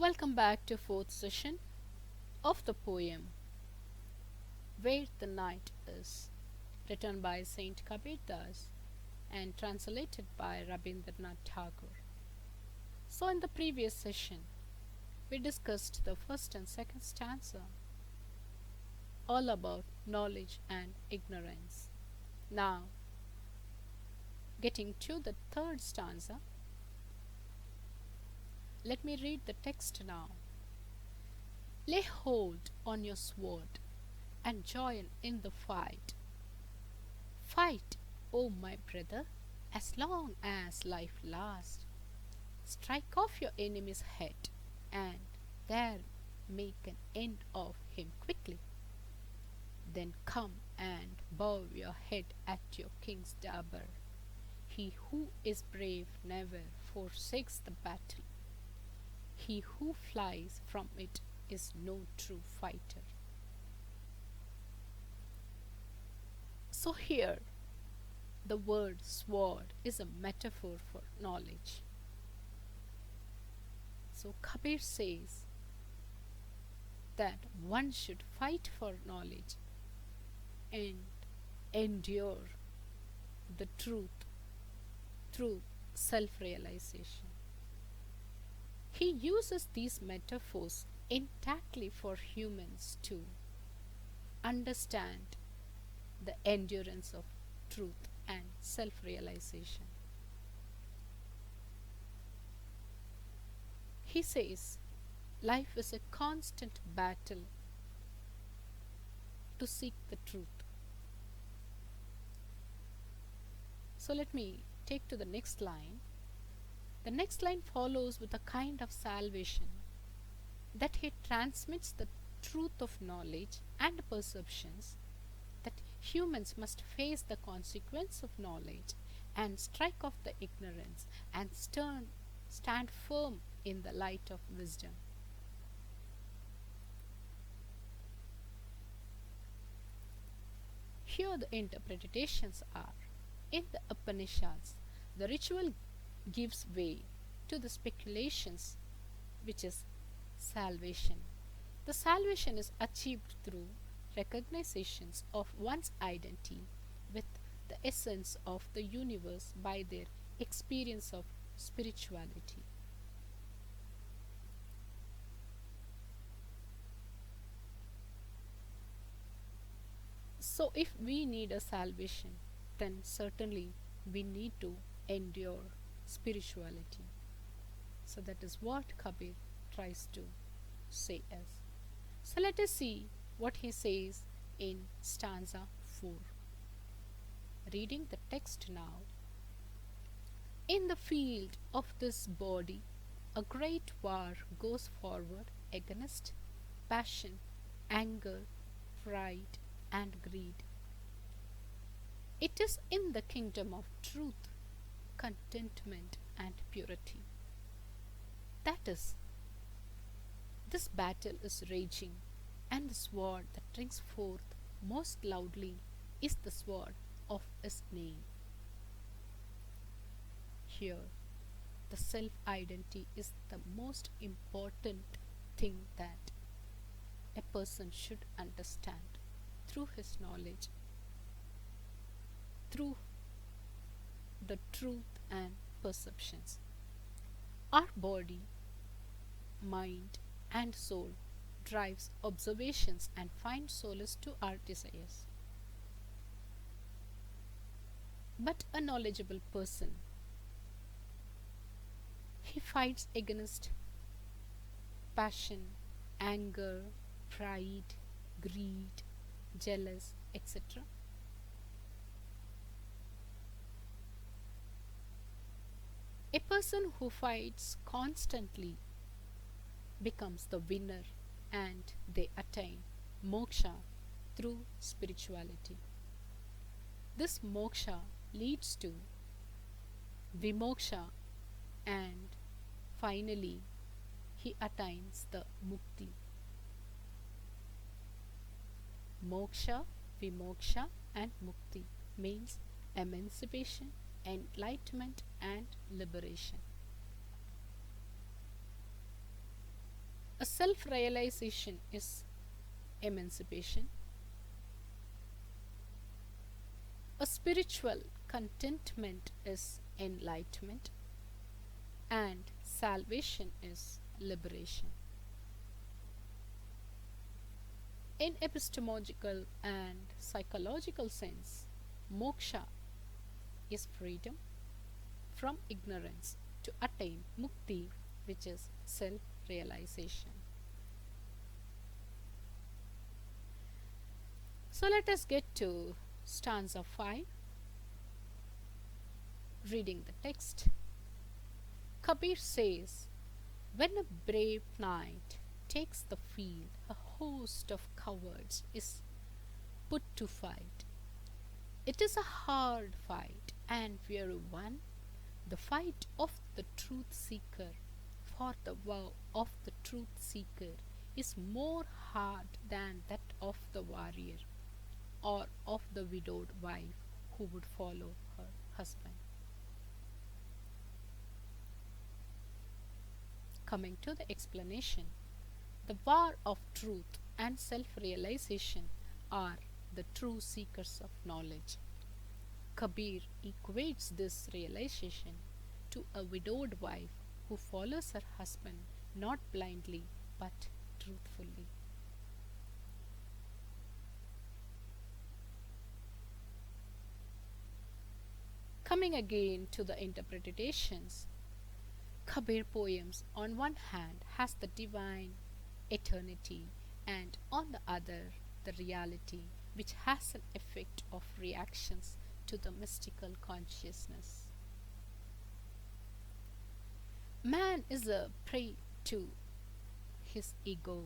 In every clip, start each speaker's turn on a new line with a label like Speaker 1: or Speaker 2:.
Speaker 1: Welcome back to fourth session of the poem Where the Night Is, written by Saint Kabirdas and translated by Rabindranath Tagore. So in the previous session, we discussed the first and second stanza, all about knowledge and ignorance. Now, getting to the third stanza, let me read the text now. Lay hold on your sword and join in the fight. Fight, O my brother, as long as life lasts. Strike off your enemy's head and there make an end of him quickly. Then come and bow your head at your king's dagger. He who is brave never forsakes the battle. He who flies from it is no true fighter. So here, the word sword is a metaphor for knowledge. So Kabir says that one should fight for knowledge and endure the truth through self-realization. He uses these metaphors intactly for humans to understand the endurance of truth and self-realization. He says, life is a constant battle to seek the truth. So let me take to the next line. The next line follows with a kind of salvation that he transmits the truth of knowledge and perceptions, that humans must face the consequence of knowledge and strike off the ignorance and stand firm in the light of wisdom. Here the interpretations are: in the Upanishads, the ritual gives way to the speculations, which is salvation. The salvation is achieved through recognitions of one's identity with the essence of the universe by their experience of spirituality. So if we need a salvation, then certainly we need to endure spirituality. So that is what Kabir tries to say us. So let us see what he says in stanza 4. Reading the text now. In the field of this body, a great war goes forward against passion, anger, pride, and greed. It is in the kingdom of truth, contentment, and purity. That is, this battle is raging, and the sword that rings forth most loudly is the sword of his name. Here, the self-identity is the most important thing that a person should understand through his knowledge, through the truth and perceptions. Our body, mind, and soul drives observations and finds solace to our desires. But a knowledgeable person, he fights against passion, anger, pride, greed, jealous, etc. A person who fights constantly becomes the winner and they attain moksha through spirituality. This moksha leads to vimoksha and finally he attains the mukti. Moksha, vimoksha and mukti means emancipation, enlightenment and liberation. A self realization is emancipation. A spiritual contentment is enlightenment. And salvation is liberation. In epistemological and psychological sense, moksha is freedom from ignorance to attain mukti, which is self realization. So let us get to stanza 5, reading the text. Kabir says, when a brave knight takes the field, a host of cowards is put to fight. It is a hard fight and weary one, the fight of the truth seeker, for the vow of the truth seeker is more hard than that of the warrior or of the widowed wife who would follow her husband. Coming to the explanation, the war of truth and self realization are the true seekers of knowledge. Kabir equates this realization to a widowed wife who follows her husband not blindly but truthfully. Coming again to the interpretations, Kabir poems on one hand has the divine eternity and on the other the reality which has an effect of reactions to the mystical consciousness. Man is a prey to his ego.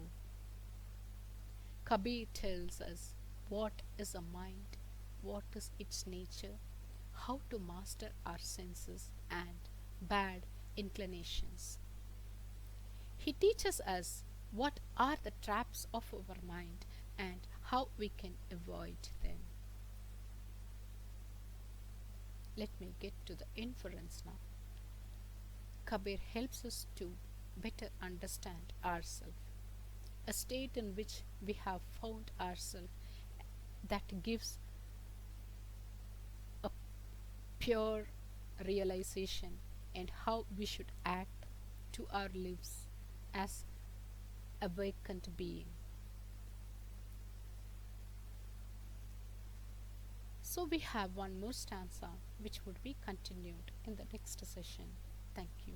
Speaker 1: Kabir tells us what is a mind, what is its nature, how to master our senses and bad inclinations. He teaches us what are the traps of our mind and how we can avoid them. Let me get to the inference now. Kabir helps us to better understand ourselves, a state in which we have found ourselves that gives a pure realization and how we should act to our lives as awakened being. So we have one more stanza which would be continued in the next session. Thank you.